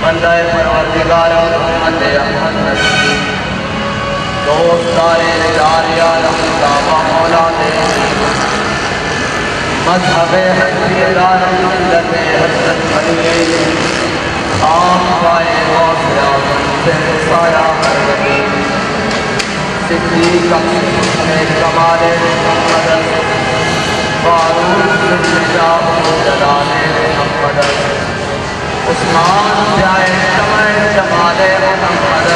بندہ پروردگار محمد احمد نبی دوستار جاریہ مصطفیٰ مولا دے مذہب حنفی دار ملت حضرت علی عام پائے غوث اعظم سے سایہ پروری صدیق اپنے کمال محمد فاروق جاب جلال محمد عثمان جائے شمع جمال محمد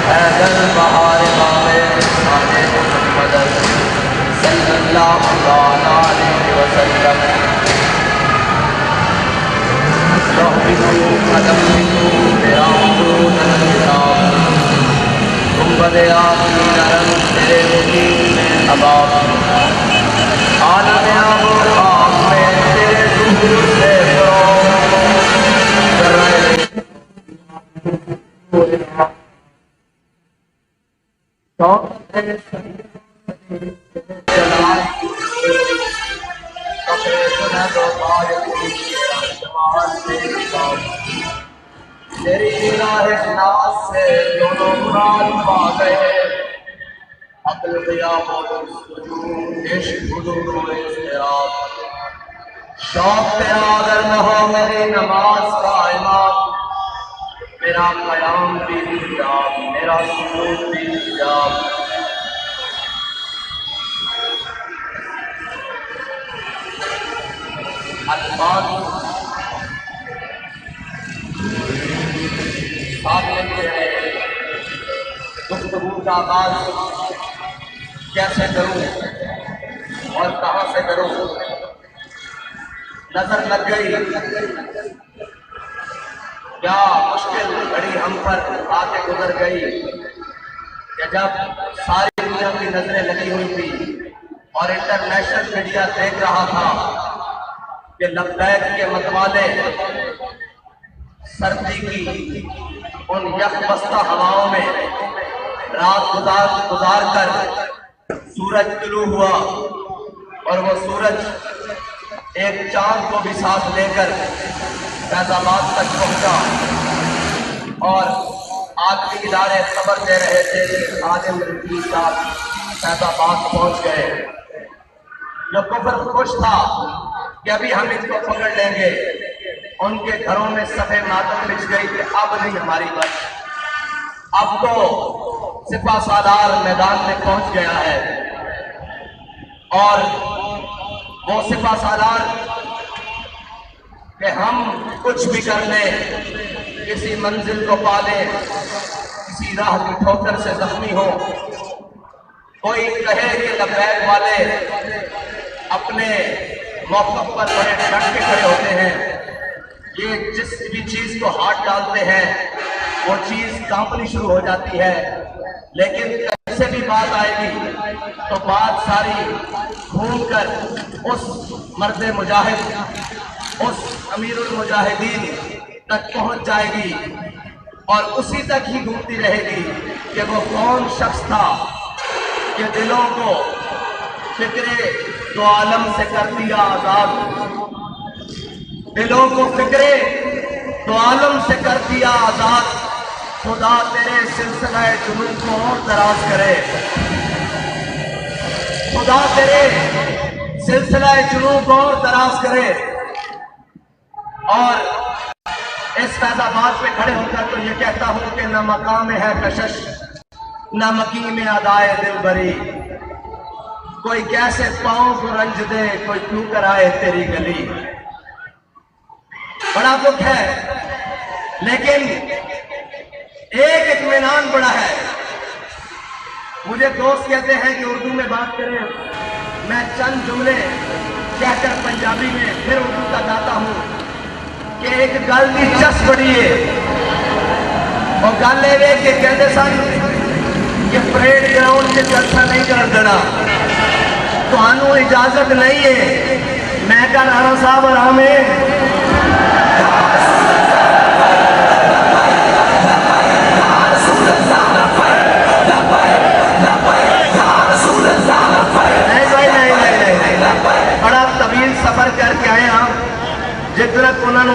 حیدر بہار باب انسان محمد صلی اللہ علیہ وسلم رحمتو قدمتو بیامتو ننجرام گنبد آبی نرم تیرے مجید اباب عالم آب و خاک میں تیرے ظہور سے تیری راہ ناز سے دونوں مراد پا گئے عقل قیام و سجود عشق حضور و اضطراب شوق تیرا اگر نہ ہو میری نماز کا امام میرا قیام بھی حجاب میرا سجود بھی حجاب الفاظ ساتھ لیتے ہیں گفتگو کا آغاز کیسے کروں اور کہاں سے کروں نظر لگ گئی کیا مشکل گھڑی ہم پر آ کے گزر گئی کہ جب ساری دنیا کی نظریں لگی ہوئی تھی اور انٹرنیشنل میڈیا دیکھ رہا تھا کہ لبیک کے متوالے سردی کی ان یک بستہ ہواؤں میں رات گزار کر سورج طلوع ہوا اور وہ سورج ایک چاند کو بھی ساتھ لے کر فیض آباد تک پہنچا اور آخری ادارے خبر دے رہے تھے کہ عالم رضوی صاحب فیض آباد پہنچ گئے جو کفر خوش تھا کہ ابھی ہم ان کو پکڑ لیں گے ان کے گھروں میں صفحے ماتم بچھ گئی کہ اب نہیں ہماری بات اب تو سپہ سالار میدان میں پہنچ گیا ہے اور وہ سپہ سالار کہ ہم کچھ بھی کر لیں کسی منزل کو پالیں کسی راہ کی ٹھوکر سے زخمی ہو کوئی کہے کہ لبیک والے اپنے موقف پر بڑے ڈٹ کے کھڑے ہوتے ہیں یہ جس بھی چیز کو ہاتھ ڈالتے ہیں وہ چیز کانپنی شروع ہو جاتی ہے لیکن کہیں سے بھی بات آئے گی تو بات ساری گھوم کر اس مرد مجاہد اس امیر المجاہدین تک پہنچ جائے گی اور اسی تک ہی گھومتی رہے گی کہ وہ کون شخص تھا کہ دلوں کو فکر دو عالم سے کر دیا آزاد دلوں کو فکر دو عالم سے کر دیا آزاد خدا تیرے سلسلہ جنون کو اور دراز کرے خدا تیرے سلسلہ جنون کو اور دراز کرے اور اس فیض آباد پہ کھڑے ہو کر تو یہ کہتا ہوں کہ نہ مقام ہے کشش نہ مقیم ادائے دل بری کوئی کیسے پاؤں کو رنج دے کوئی کیوں کرائے تیری گلی بڑا دکھ ہے لیکن ایک اطمینان بڑا ہے مجھے دوست کہتے ہیں کہ اردو میں بات کریں میں چند جملے کہہ کر پنجابی میں پھر اردو کا گاتا ہوں کہ ایک گل دی چس بڑی ہے اور گل یہ کہ کہتے سن کہ پریڈ گراؤنڈ سے جلسہ نہیں کر دینا تو انہوں اجازت نہیں ہے میں کہا رانا صاحب آرام ہے بڑا طویل سفر کر کے آئے ہاں جدرت انہوں نے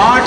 8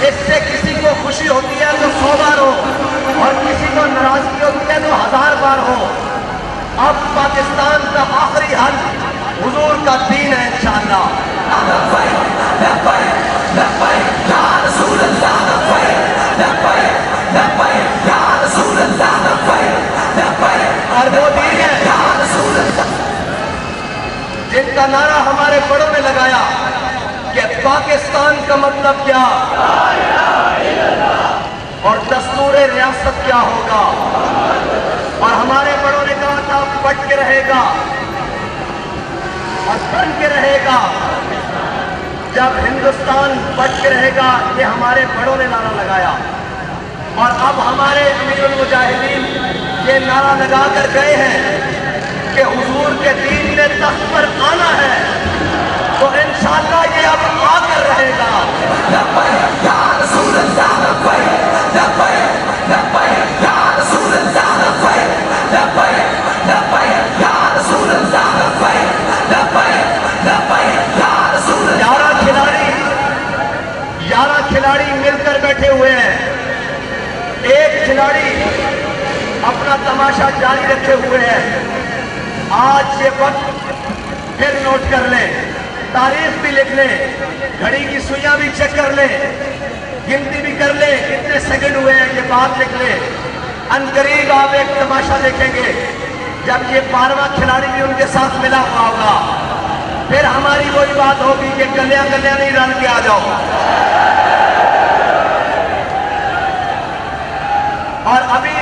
اس سے کسی کو خوشی ہوتی ہے تو 100 بار ہو اور کسی کو ناراضگی ہوتی ہے تو 1000 بار ہو. اب پاکستان کا آخری حل حضور کا دین ہے انشاءاللہ. اور وہ دین ہے جن کا نعرہ ہمارے بڑوں نے لگایا کہ پاکستان کا مطلب کیا اور دستور ریاست کیا ہوگا. اور ہمارے بڑوں نے کہا تھا پٹ کے رہے گا اور بن کے رہے گا. جب ہندوستان بٹ کے رہے گا، یہ ہمارے بڑوں نے نعرہ لگایا. اور اب ہمارے امیر المجاہدین یہ نعرہ لگا کر گئے ہیں کہ حضور کے دین نے تخت پر آنا ہے، تو انشاءاللہ یہ اب آ کر رہے گا. یارہ کھلاڑی مل کر بیٹھے ہوئے ہیں. ایک کھلاڑی اپنا تماشا جاری رکھے ہوئے ہیں. آج یہ وقت پھر نوٹ کر لیں، تاریخ بھی لکھ لیں، گھڑی کی سوئیاں بھی چیک کر لیں، گنتی بھی کر لیں کتنے سیکنڈ ہوئے ہیں، یہ بات لکھ لیں. عنقریب آپ ایک تماشا دیکھیں گے جب یہ 12واں کھلاڑی بھی ان کے ساتھ ملا ہوا ہوگا. پھر ہماری وہی بات ہوگی کہ گلیاں نہیں رن کے آ جاؤ. اور ابھی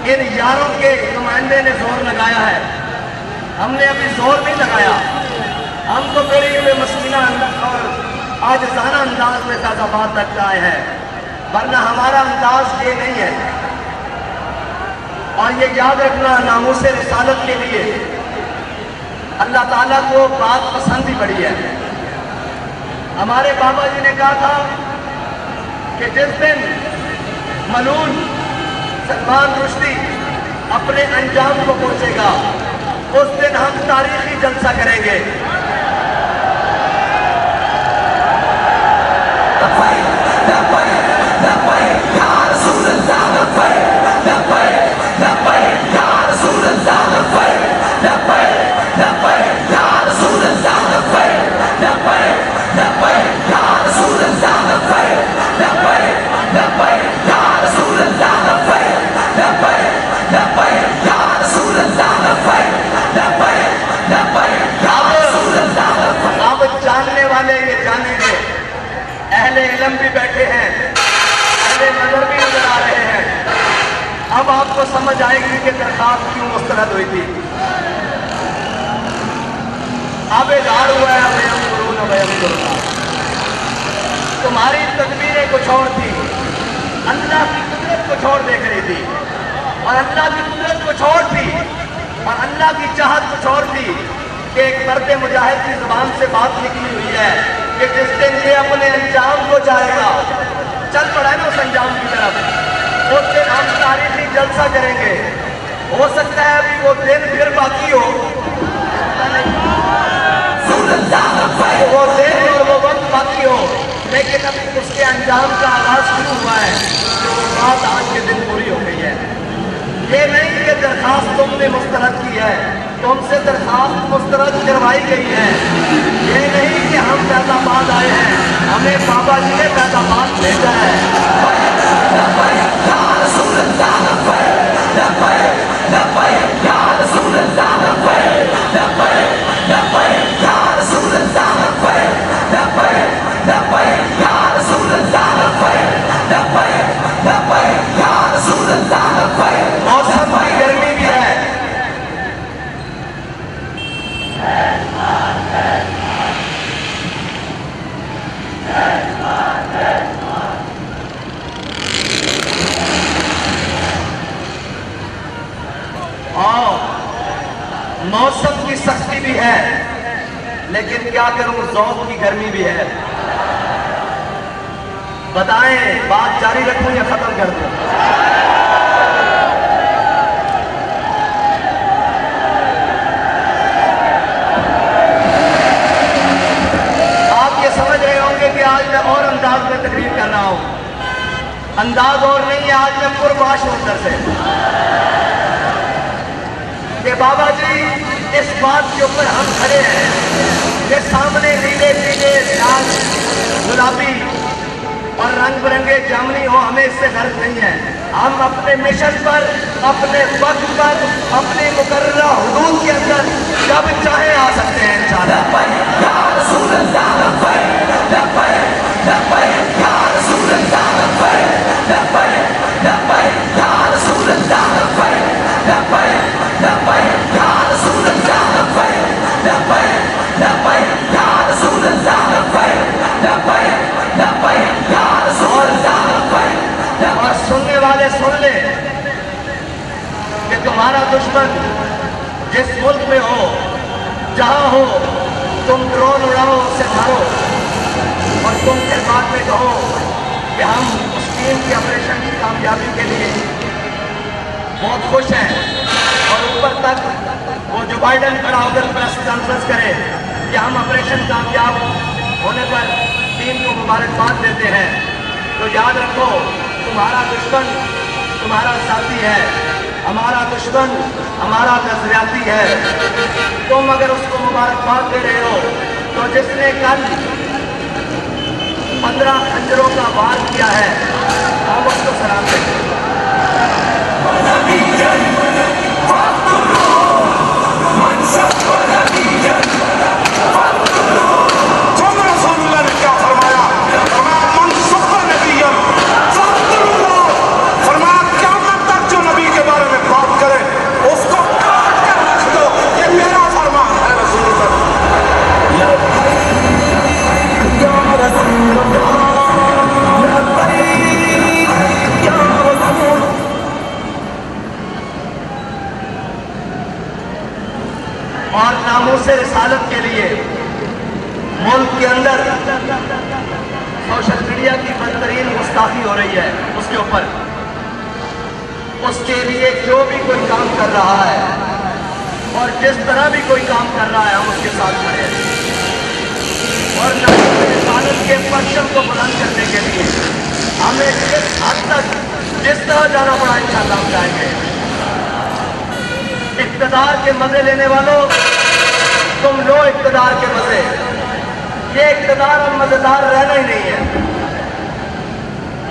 ان یاروں کے نمائندے نے زور لگایا ہے، ہم نے ابھی زور نہیں لگایا. ہم تو بڑے مسکینہ اور عاجزانہ انداز میں فیض آباد تک آئے ہیں، ورنہ ہمارا انداز یہ نہیں ہے. اور یہ یاد رکھنا، ناموس رسالت کے لیے اللہ تعالیٰ کو بات پسند ہی بڑی ہے. ہمارے بابا جی نے کہا تھا کہ جس دن ملعون سلمان رشدی اپنے انجام کو پہنچے گا، اس دن ہم تاریخی جلسہ کریں گے. اہل علم بھی بیٹھے ہیں، اہل نظر بھی نظر آ رہے ہیں. اب آپ کو سمجھ آئے گی کہ درخواست کیوں مسترد ہوئی تھی. اب اظہار ہوا ہے تمہاری تدبیریں کچھ اور تھی، اللہ کی قدرت کچھ اور دیکھ رہی تھی، اور اللہ کی قدرت کچھ اور تھی، اور اللہ کی چاہت کچھ اور تھی کہ ایک مرد مجاہد کی زبان سے بات نکلی ہوئی ہے کہ جس دن یہ اپنے انجام کو جائے گا، چل پڑا ہے نا اس انجام کی طرف، اس دن ہم تاریخی جلسہ کریں گے. ہو سکتا ہے ابھی وہ دن پھر باقی ہو، وہ دن اور وہ وقت باقی ہو، لیکن اب اس کے انجام کا آغاز شروع ہوا ہے کہ وہ بات آج کے دن پوری ہو گئی ہے. یہ نہیں کہ درخواست تم نے مسترد کی ہے، تم سے درخواست مسترد کروائی گئی ہے. یہ نہیں کہ ہم فیض آباد آئے ہیں، ہمیں بابا جی نے فیض آباد بھیجا ہے. موسم کی گرمی بھی ہے، موسم کی سختی بھی ہے، لیکن کیا کروں ذوق کی گرمی بھی ہے. بتائیں بات جاری رکھوں یا ختم کر دوں؟ آپ یہ سمجھ رہے ہوں گے کہ آج میں اور انداز میں تقریر کرنا انداز اور نہیں ہے، آج میں قرباش ہوں اندر سے کہ بابا جی اس بات کے اوپر ہم کھڑے ہیں کہ سامنے نیلے پیلے لال گلابی اور رنگ برنگے جامنی ہو، ہمیں اس سے غرض نہیں ہے. ہم اپنے مشن پر، اپنے وقت پر، اپنی مقررہ حدود کے اندر جب چاہے آ سکتے ہیں انشاءاللہ. یا رسول اللہ لبیک لبیک لبیک یا رسول اللہ لبیک لبیک لبیک یا رسول اللہ لبیک لبیک لبیک یا رسول اللہ لبیک لبیک لبیک یا رسول اللہ لبیک لبیک لبیک یا رسول اللہ لبیک. اور سننے والے سن لیں کہ تمہارا دشمن جس ملک میں ہو، جہاں ہو، تم ڈرون اڑاؤ، اسے مارو اور تم کے بعد میں کہو کہ ہم اس ٹیم کی آپریشن کی کامیابی کے لیے بہت خوش ہیں، اور اوپر تک وہ جو بائیڈن کھڑا ہو کر پریس کانفرنس کرے کہ ہم آپریشن کامیاب ہونے پر ٹیم کو مبارکباد دیتے ہیں. تو یاد رکھو تمہارا دشمن تمہارا ساتھی ہے، ہمارا دشمن ہمارا نظریاتی ہے. تم اگر اس کو مبارکباد دے رہے ہو تو جس نے کل 15 خنجروں کا وار کیا ہے ہم اس کو سلام دیتے ہیں. اور ناموس رسالت کے لیے ملک کے اندر سوشل میڈیا کی بدترین گستاخی ہو رہی ہے، اس کے اوپر اس کے لیے جو بھی کوئی کام کر رہا ہے اور جس طرح بھی کوئی کام کر رہا ہے ہم اس کے ساتھ کھڑے ہیں. اور ناموس رسالت کے پرچم کو بلند کرنے کے لیے ہمیں جس حد تک جس طرح جانا پڑا انشاءاللہ ہم جائیں گے. اقتدار کے مزے لینے والوں تم لو اقتدار کے مزے. یہ اقتدار اب مزیدار رہنا ہی نہیں ہے.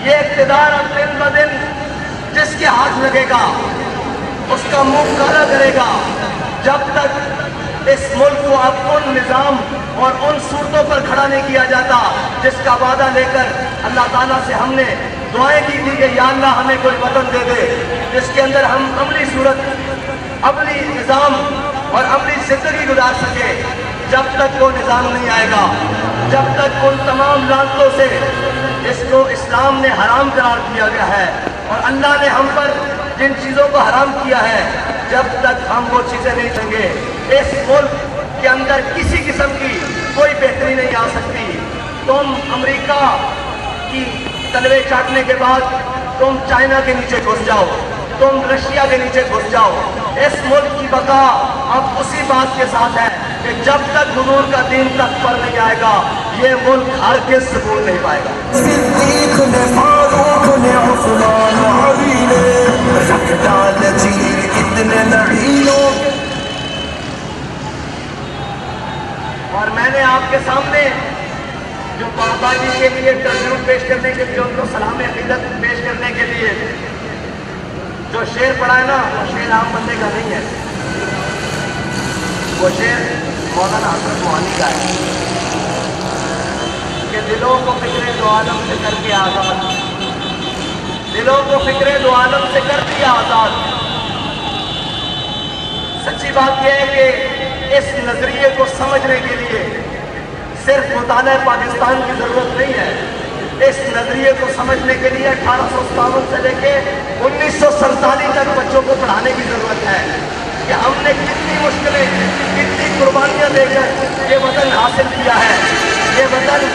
یہ اقتدار اب دن بدن جس کے ہاتھ لگے گا اس کا منہ کالا کرے گا. جب تک اس ملک کو اب ان نظام اور ان صورتوں پر کھڑا نہیں کیا جاتا جس کا وعدہ لے کر اللہ تعالیٰ سے ہم نے دعائیں کی تھی کہ یا اللہ ہمیں کوئی وطن دے دے جس کے اندر ہم عملی صورت، عملی نظام اور عملی زندگی گزار سکے. جب تک وہ نظام نہیں آئے گا، جب تک ان تمام لعنتوں سے اس کو اسلام نے حرام قرار دیا گیا ہے اور اللہ نے ہم پر جن چیزوں کو حرام کیا ہے، جب تک ہم وہ چیزیں نہیں دیں گے اس ملک کے اندر کسی قسم کی کوئی بہتری نہیں آ سکتی. تم امریکہ کی تلوے چاٹنے کے بعد تم چائنا کے نیچے گھس جاؤ، تم رشیا کے نیچے گھس جاؤ. اس ملک کی بقا اب اسی بات کے ساتھ ہے کہ جب تک حضور کا دین تک پر نہیں آئے گا یہ ملک ہرگز سکون نہیں پائے گا. صدیق نے، فاروق نے، عثمان و علی نے رکھ ڈال چیر کتنے لڑیوں. اور میں نے آپ کے سامنے جو بابا جی کے لیے ٹربیوٹ پیش کرنے کے لیے، ان کو سلام عقیدت پیش کرنے کے لیے جو شعر پڑھا ہے نا، وہ شعر عام بندے کا نہیں ہے. وہ شعر مولانا حسرت موہانی کا ہے کہ دلوں کو فکر دو عالم سے کر دیا آزاد، دلوں کو فکر دو عالم سے کر دیا آزاد. سچی بات یہ ہے کہ اس نظریے کو سمجھنے کے لیے صرف مطالعہ پاکستان کی ضرورت نہیں ہے. اس نظریے کو سمجھنے کے لیے 1857 سے لے کے 1947 تک بچوں کو پڑھانے کی ضرورت ہے کہ ہم نے کتنی مشکلیں، کتنی قربانیاں دے کر یہ وطن حاصل کیا ہے. یہ وطن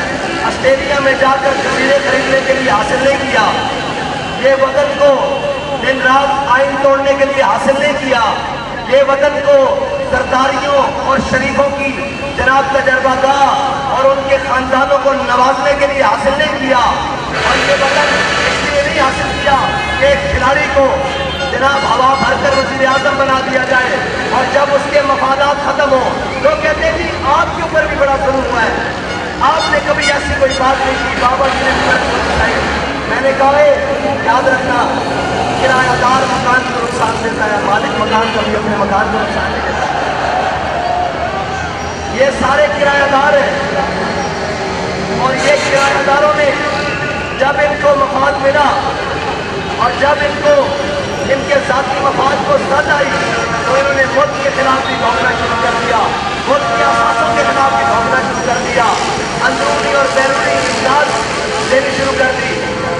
آسٹریلیا میں جا کر جزیرے خریدنے کے لیے حاصل نہیں کیا. یہ وطن کو دن رات آئین توڑنے کے لیے حاصل نہیں کیا. یہ وطن کو سرداریوں اور شریفوں کی جناب تجربہ گاہ اور ان کے خاندانوں کو نوازنے کے لیے حاصل نہیں کیا. اور یہ وطن اس لیے نہیں نہیں حاصل کیا کہ ایک کھلاڑی کو جناب ہوا بھر کر وزیر اعظم بنا دیا جائے اور جب اس کے مفادات ختم ہو تو کہتے ہیں جی آپ کے اوپر بھی بڑا ظلم ہوا ہے، آپ نے کبھی ایسی کوئی بات نہیں کی، بابا جی نے بتائی۔ میں نے کہا یاد رکھنا کرایہ دار مکان کو نقصان دیتا ہے، مالک مکان کبھی اپنے مکان کو نقصان نہیں دیتا۔ یہ سارے کرایہ دار ہیں اور یہ کرایہ داروں نے جب ان کو مفاد ملا اور جب ان کو ان کے ذاتی مفاد کو زد آئی تو انہوں نے ملک کے خلاف بھی بھونکنا شروع کر دیا، ملک کے اثاثوں کے خلاف بھی بھونکنا شروع کر دیا، اندرونی اور بیرونی امداد دینی شروع کر دی۔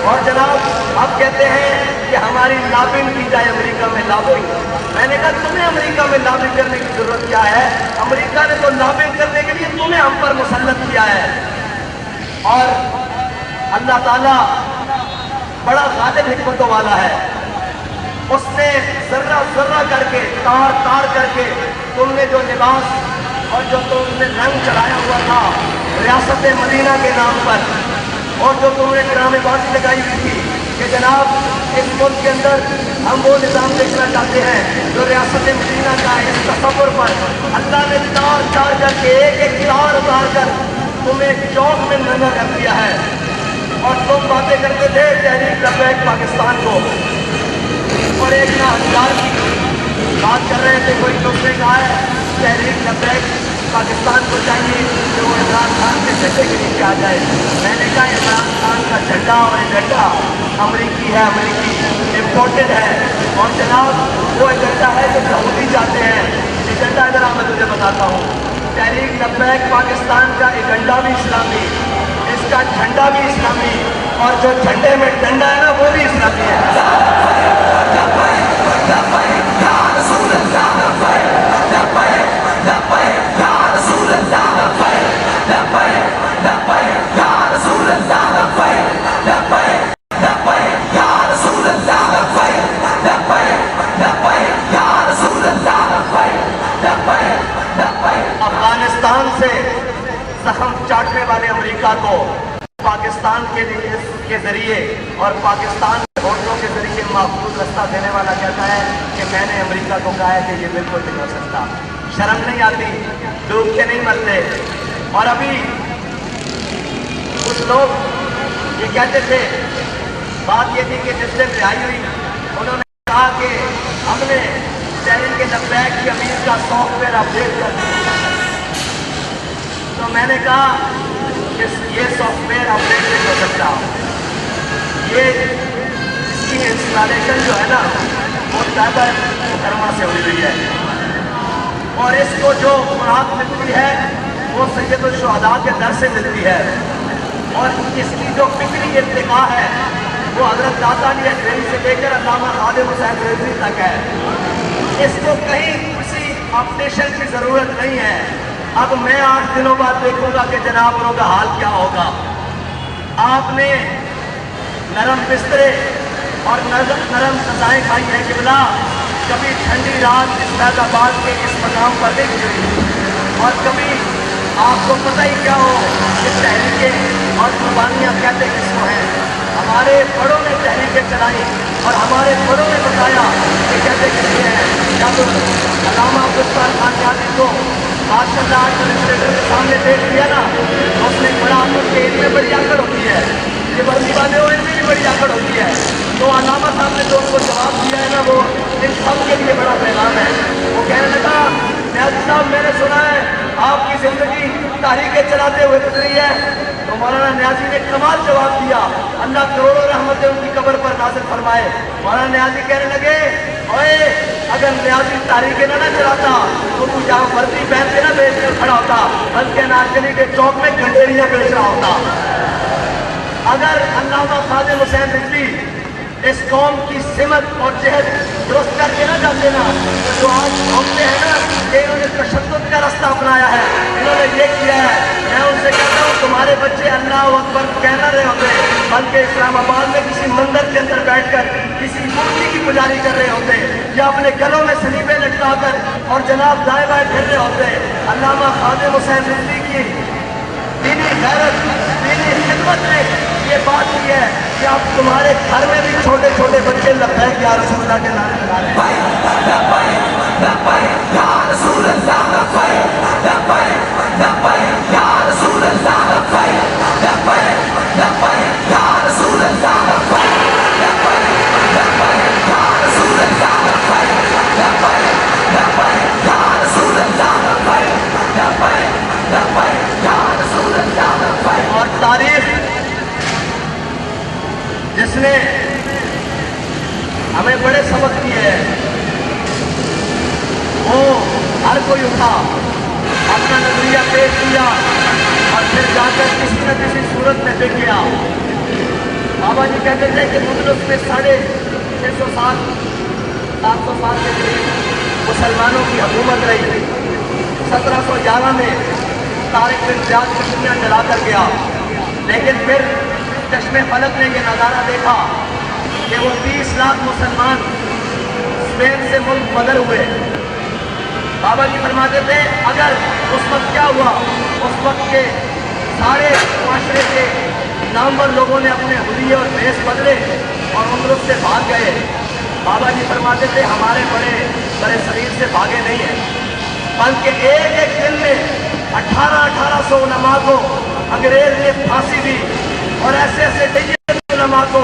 اور جناب اب کہتے ہیں کہ ہماری لابنگ کی جائے امریکہ میں لابنگ۔ میں نے کہا تمہیں امریکہ میں لابنگ کرنے کی ضرورت کیا ہے؟ امریکہ نے تو لابنگ کرنے کے لیے تمہیں ہم پر مسلط کیا ہے۔ اور اللہ تعالیٰ بڑا غالب حکمتوں والا ہے، اس نے ذرہ ذرہ کر کے تار تار کر کے تم نے جو لباس اور جو تم نے رنگ چڑھایا ہوا تھا ریاست مدینہ کے نام پر، اور جو تم نے ڈرامے بازی لگائی ہوئی تھی کہ جناب اس ملک کے اندر ہم وہ نظام دیکھنا چاہتے ہیں جو ریاست مدینہ کا ہے، اس تصور پر اللہ نے تار تار کر کے ایک ایک تار اتار کر تمہیں چوک میں ننگا کر دیا ہے، اور تم باتیں کرتے تھے تحریک لبیک پاکستان کو، اور ایک نہ ہزار کی بات کر رہے تھے، کوئی دوسرے کہا ہے تحریک لبیک پاکستان کو چاہیے کہ وہ عمران خان کے جھنڈے کے نیچے آ جائے۔ میں نے کہا عمران خان کا جھنڈا اور ایجنڈا امریکی ہے، امریکی امپورٹڈ ہے، اور جناب وہ ایجنڈا ہے جو سعودی چاہتے ہیں۔ ایجنڈا ادھر میں تجھے بتاتا ہوں، تحریک لبیک پاکستان کا ایجنڈا بھی اسلامی، اس کا جھنڈا بھی اسلامی، اور جو جھنڈے میں ڈنڈا ہے نا وہ بھی اسلامی ہے۔ افغانستان سے زخم چاٹنے والے امریکہ کو پاکستان کے ذریعے اور پاکستان کے ووٹوں کے ذریعے محفوظ رستہ دینے والا کہتا ہے کہ میں نے امریکہ کو کہا ہے کہ یہ بالکل نہیں ہو سکتا۔ شرم نہیں آتی؟ ڈوب کے نہیں مرتے؟ اور ابھی کچھ لوگ یہ کہتے تھے، بات یہ تھی کہ جس دن رہائی ہوئی انہوں نے کہا کہ ہم نے تحریک لبیک کے امیر کا سافٹ ویئر اپڈیٹ کر دیا۔ تو میں نے کہا کہ یہ سافٹ ویئر اپڈیٹ نہیں ہو سکتا، یہ اس کی انسٹالیشن جو ہے نا وہ سائبر محترمہ سے ہوئی ہوئی ہے، اور اس کو جو خوراک ملتی ہے وہ سید الشہداء کے در سے ملتی ہے، اور اس کی جو فکری ارتقاء ہے وہ حضرت داتا علی حجویری سے لے کر علامہ خادم حسین رضوی تک ہے۔ اس کو کہیں کسی اپڈیشن کی ضرورت نہیں ہے۔ اب میں 8 دنوں بعد دیکھوں گا کہ جناب انہوں کا حال کیا ہوگا۔ آپ نے نرم بسترے اور نرم سزائیں کھائی ہیں قبلہ، کبھی ٹھنڈی رات اس فیض آباد کے اس مقام پر نہیں گزری، اور کبھی آپ کو پتہ ہی کیا ہو کہ تحریکیں اور قربانیاں کہتے کس کو ہیں۔ ہمارے بڑوں نے تحریکیں چلائی اور ہمارے بڑوں نے بتایا کہ کہتے کس کے ہیں۔ جب علامہ عبدالستار خان نیازی کو بادشاہ ایڈمنسٹریٹر کے سامنے پیش کیا نا تو اس نے بڑا کہ ان میں بڑی آکڑ ہوتی ہے، یہ بڑی والے ہو ان میں بھی بڑی آکڑ ہوتی ہے۔ تو علامہ صاحب نے جو ان کو جواب دیا ہے نا وہ ان سب کے لیے بڑا پیغام ہے۔ وہ کہنے لگا نیازی صاحب میں نے سنا ہے آپ کی زندگی تحریکیں چلاتے ہوئے گزری ہے۔ تو مولانا نیازی نے کمال جواب دیا، اللہ کروڑوں رحمتیں ان کی قبر پر نازل فرمائے۔ مولانا نیازی کہنے لگے اوئے اگر نیازی تحریکیں نہ چلاتا تو تو جہاں وردی پہن کے نہ بیچ کر کھڑا ہوتا بلکہ نارکلی کے چوک میں گھنٹیریاں بیچ رہا ہوتا۔ اگر علامہ خادم حسین رضوی اس قوم کی سمت اور جہد درست کر کے نہ جاتے نا تو آج بھونکتے ہیں نا کہ انہوں نے تشدد کا رستہ اپنایا ہے، انہوں نے یہ کیا ہے۔ میں ان سے کہتا ہوں تمہارے بچے اللہ اکبر کہہ نہ رہے ہوتے بلکہ اسلام آباد میں کسی مندر کے اندر بیٹھ کر کسی مورتی کی پجاری کر رہے ہوتے یا اپنے گلوں میں سلیبے لٹکا کر اور جناب دائیں بائیں پھر رہے ہوتے۔ علامہ خادم حسین رضوی کی دینی غیرت، دینی خدمت رحمت نے یہ بات کی ہے کہ اب تمہارے گھر میں بھی چھوٹے چھوٹے بچے لبیک یا رسول اللہ کے نعرے لگا رہے ہیں. اور تاریخ جس نے ہمیں بڑے سبق دیے ہیں وہ ہر کوئی اٹھا اپنا نظریہ پیش کیا اور پھر جا کر کسی نہ کسی صورت میں دیکھ گیا. بابا جی کہتے تھے کہ مندرس میں 650 سال 700 سال کے قریب مسلمانوں کی حکومت رہی. 1711 میں طارق بن زیاد کی دنیا جلا کر گیا، لیکن پھر چشمے فلک نے یہ نظارہ دیکھا کہ وہ 30 لاکھ مسلمان اسپین سے ملک بدر ہوئے. بابا جی فرماتے تھے اگر اس وقت کیا ہوا، اس وقت کے سارے معاشرے کے نامور لوگوں نے اپنے حلیے اور بھیس بدلے اور اندرس سے بھاگ گئے. بابا جی فرماتے تھے ہمارے بڑے شریر سے بھاگے نہیں ہیں، بلکہ ایک دن میں 1800 علماء کو انگریز نے پھانسی دی، اور ایسے ایسے ڈیجیٹل علماء کو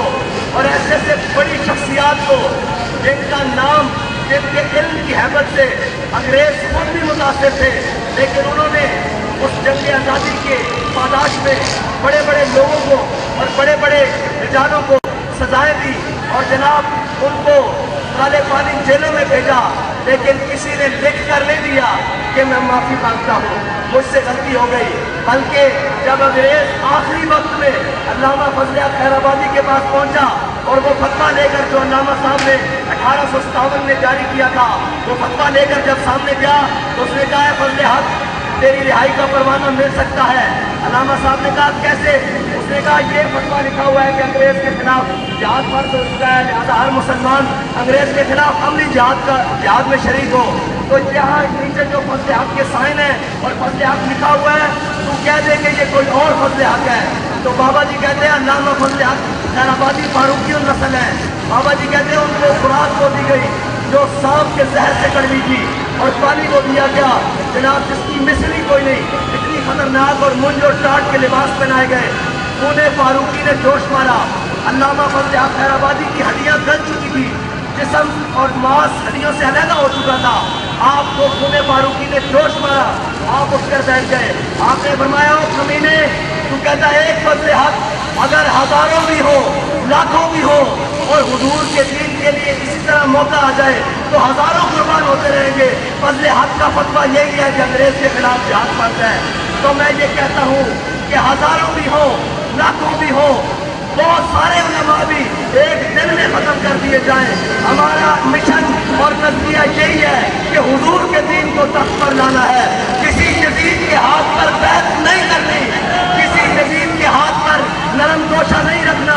اور ایسے ایسے بڑی شخصیات کو جن کا نام، جن کے علم کی حیبت سے انگریز خود بھی متاثر تھے، لیکن انہوں نے اس جنگ آزادی کے پاداش میں بڑے بڑے لوگوں کو اور بڑے بڑے رجالوں کو سزائیں دی اور جناب ان کو کالے پانی جیلوں میں بھیجا. لیکن کسی نے لکھ کر نہیں دیا کہ میں معافی مانگتا ہوں، مجھ سے غلطی ہو گئی. بلکہ جب انگریز آخری وقت میں علامہ فضل حق خیر آبادی کے پاس پہنچا اور وہ فتویٰ لے کر جو علامہ صاحب نے 1857 میں جاری کیا تھا، وہ فتویٰ لے کر جب سامنے گیا تو اس نے کہا ہے فضل حق تیری رہائی کا پروانہ مل سکتا ہے. علامہ صاحب نے کہا کیسے؟ اس نے کہا یہ فتویٰ لکھا ہوا ہے کہ انگریز کے خلاف جہاد فرض ہو چکا ہے، لہٰذا ہر مسلمان انگریز کے خلاف عملی جہاد میں شریک ہو. تو یہاں نیچے جو فضل حق کے سائن ہے اور فضل حق لکھا ہوا ہے تو کہہ دیں کہ یہ کوئی اور فضل حق ہے. تو بابا جی کہتے ہیں علامہ فضل حق خیر آبادی فاروقی النسل ہے. بابا جی کہتے ہیں ان کو خوراک کو دی گئی جو سانپ کے زہر سے کڑوی تھی، اور پانی کو دیا گیا جناب جس کی مثل ہی کوئی نہیں، اتنی خطرناک، اور منج اور ٹاٹ کے لباس پہنائے گئے. خون فاروقی نے جوش مارا. علامہ فضل حق خیر آبادی کی ہڈیاں گل چکی تھی، جسم اور ماس ہڈیوں سے علیحدہ ہو چکا تھا. آپ کو خون فاروقی نے جوش مارا، آپ اٹھ کر بیٹھ گئے. آپ نے فرمایا او کمینے، تو کہتا ہے ایک فضل حق اگر ہزاروں بھی ہو، لاکھوں بھی ہو، اور حضور کے دین کے لیے اسی طرح موقع آ جائے تو ہزاروں قربان ہوتے رہیں گے. فضل حق کا فتویٰ یہی ہے کہ انگریز کے خلاف جہاد فرض ہے. تو میں یہ کہتا ہوں کہ ہزاروں بھی ہو، لاکھوں بھی ہو، بہت سارے علماء بھی ایک دن میں ختم کر دیے جائیں، ہمارا مشن اور نظریہ یہی ہے کہ حضور کے دین کو تخت پر لانا ہے. کسی جدید کے ہاتھ پر بیعت نہیں کرنی، کسی جدید کے ہاتھ پر نرم گوشہ نہیں رکھنا،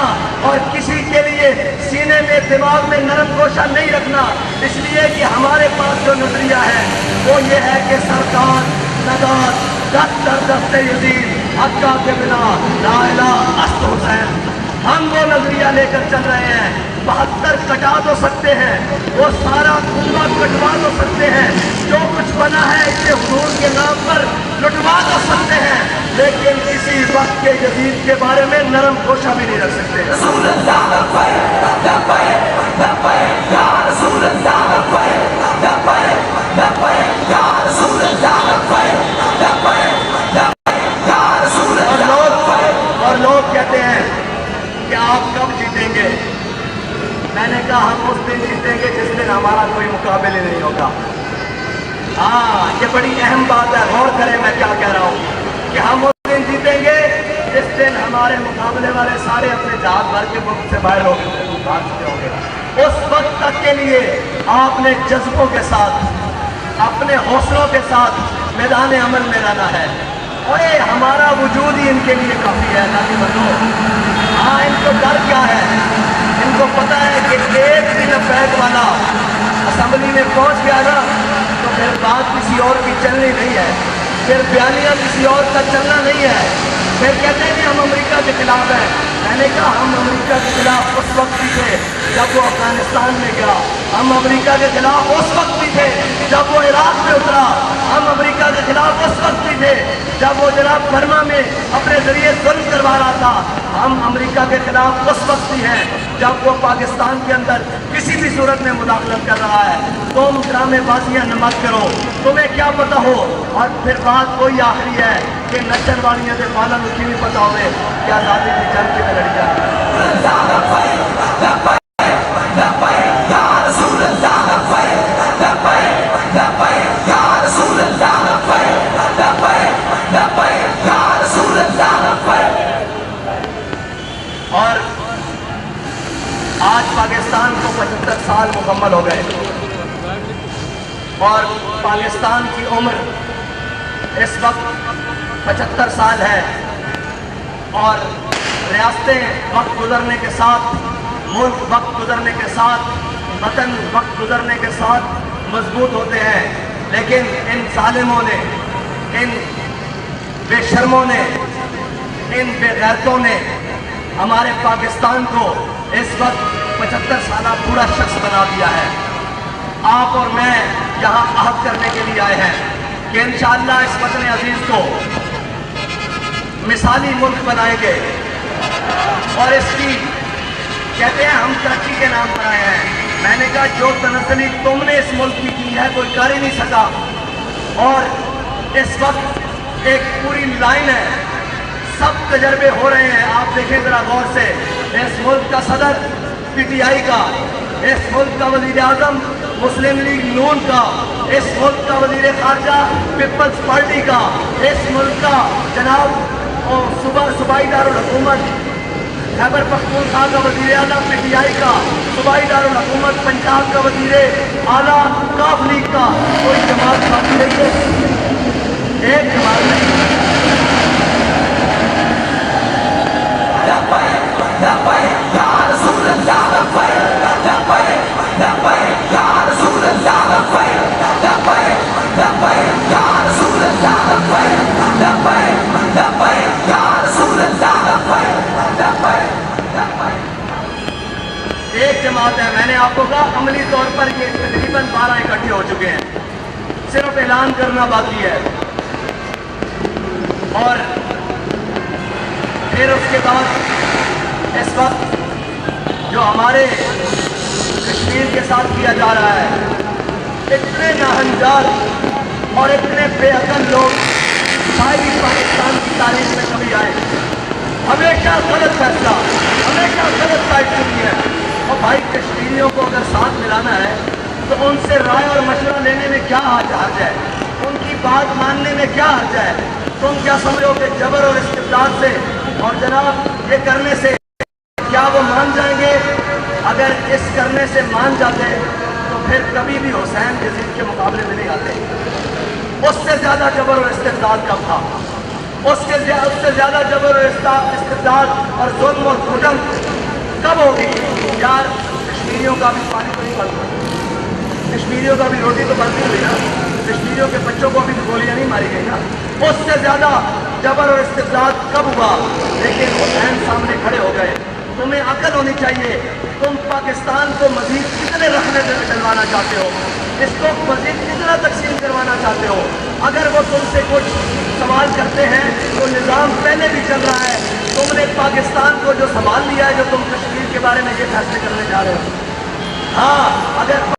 اور کسی کے لیے سینے میں دماغ میں نرم گوشہ نہیں رکھنا. اس لیے کہ ہمارے پاس جو نظریہ ہے وہ یہ ہے کہ سرکار نگات دست در دست یزید حقا کے بنا لا الہ است حسین. ہم وہ نظریہ لے کر چل رہے ہیں. 72 کٹا تو سکتے ہیں، وہ سارا کنبہ کٹوا تو سکتے ہیں، جو کچھ بنا ہے اسے حضور کے نام پر لٹوا تو سکتے ہیں، لیکن کسی وقت کے یزید کے بارے میں نرم گوشہ بھی نہیں رکھ سکتے. رسول اللہ لبیک لبیک لبیک یا رسول اللہ لبیک لبیک لبیک یا رسول اللہ لبیک لبیک لبیک یا رسول اللہ. اور لوگ کہتے ہیں کہ آپ کب جیتیں گے؟ میں نے کہا ہم اس دن جیتیں گے جس دن ہمارا کوئی مقابل ہی نہیں ہوگا. ہاں یہ بڑی اہم بات ہے، غور کریں میں کیا کہہ رہا ہوں، کہ ہم اس دن جیتیں گے جس دن ہمارے مقابلے والے سارے اپنے جہاز بھر کے ملک سے باہر ہو چکے ہوں گے. اس وقت تک کے لیے آپ نے جذبوں کے ساتھ، اپنے حوصلوں کے ساتھ میدان عمل میں رہنا ہے. اور ہمارا وجود ہی ان کے لیے کافی ہے. نبی بندو، ہاں ان کو ڈر کیا ہے؟ ان کو پتہ ہے کہ ایک بھی لبیک والا اسمبلی میں پہنچ گیا نا تو پھر بات کسی اور کی چلنی نہیں ہے، پھر بیانیہ کسی اور کا چلنا نہیں ہے. پھر کہتے ہیں کہ ہم امریکہ کے خلاف ہیں. میں نے کہا ہم امریکہ کے خلاف اس وقت بھی تھے جب وہ افغانستان میں گیا. ہم امریکہ کے خلاف اس وقت بھی تھے جب وہ عراق میں اترا. ہم امریکہ کے خلاف اس وقت بھی تھے جب وہ جناب برما میں اپنے ذریعے ظلم کروا رہا تھا. ہم امریکہ کے خلاف اس وقت بھی ہیں جب وہ پاکستان کے اندر کسی بھی صورت میں مداخلت کر رہا ہے. تم ڈرامے بازیاں نہ مت کرو, تمہیں کیا پتہ ہو. اور پھر بات وہی آخری ہے کہ نچن والیاں دے بالا نو کی بھی پتا ہوئے کہ آزادی کی جنگ کے لڑی جائے. اور آج پاکستان کو 75 سال مکمل ہو گئے اور پاکستان کی عمر اس وقت 75 سال ہے. اور ریاستیں وقت گزرنے کے ساتھ, ملک وقت گزرنے کے ساتھ, وطن وقت گزرنے کے ساتھ مضبوط ہوتے ہیں. لیکن ان ظالموں نے, ان بے شرموں نے, ان بے غیرتوں نے ہمارے پاکستان کو اس وقت 75 سالہ پورا شخص بنا دیا ہے. آپ اور میں یہاں عہد کرنے کے لیے آئے ہیں کہ انشاءاللہ اس وطن عزیز کو مثالی ملک بنائیں گے. اور اس کی کہتے ہیں ہم ترقی کے نام پر آئے ہیں. میں نے کہا جو تنزلی تم نے اس ملک کی ہے کوئی کر ہی نہیں سکا. اور اس وقت ایک پوری لائن ہے, سب تجربے ہو رہے ہیں. آپ دیکھیں ذرا غور سے, اس ملک کا صدر پی ٹی آئی کا, اس ملک کا وزیر اعظم مسلم لیگ نون کا, اس ملک کا وزیر خارجہ پیپلز پارٹی کا, اس ملک کا جناب صوبائی دارالحکومت خیبر پختونخوا کا وزیر اعلیٰ پی ٹی آئی کا, صوبائی دارالحکومت پنجاب کا وزیر اعلیٰ کاف لیگ کا. کوئی جماعت باقی نہیں ہے, ایک جماعت نہیں. ایک جماعت ہے. میں نے آپ کو کہا عملی طور پر یہ تقریباً 12 اکٹھے ہو چکے ہیں, صرف اعلان کرنا باقی ہے. اور پھر اس کے بعد اس وقت جو ہمارے کشمیر کے ساتھ کیا جا رہا ہے, اتنے ناہنجار اور اتنے بے عقل لوگ شاید پاکستان کی تاریخ میں کبھی آئے. ہمیشہ غلط فیصلہ, ہمیشہ غلط فیصلہ چنی ہے. اور بھائی کشمیریوں کو اگر ساتھ ملانا ہے تو ان سے رائے اور مشورہ لینے میں کیا حرج ہے, ان کی بات ماننے میں کیا حرج ہے. تم کیا سمجھو کہ جبر اور استبداد سے اور جناب یہ کرنے سے کیا وہ مان جائیں گے؟ اگر اس کرنے سے مان جاتے تو پھر کبھی بھی حسین یزید کے مقابلے میں نہیں آتے. اس سے زیادہ جبر اور استبداد کب تھا؟ اس سے زیادہ جبر اور استبداد اور ظلم اور گھٹن کب ہوگی؟ یار کشمیریوں کا بھی پانی تو نہیں بنتا, کشمیریوں کا بھی روٹی تو بنتی ہوئی نا, کشمیریوں کے بچوں کو بھی گولیاں نہیں ماری گئی نا. اس سے زیادہ جبر اور استبداد کب ہوا؟ لیکن حسین سامنے کھڑے ہو گئے. تمہیں عقل ہونی چاہیے. تم پاکستان کو مزید کتنے رکھنے ڈلوانا چاہتے ہو, اس کو مزید کتنا تقسیم کروانا چاہتے ہو؟ اگر وہ تم سے کچھ سوال کرتے ہیں تو نظام پہلے بھی چل رہا ہے. تم نے پاکستان کو جو سنبھال لیا ہے, جو تم کشمیر کے بارے میں یہ فیصلے کرنے جا رہے ہو. ہاں اگر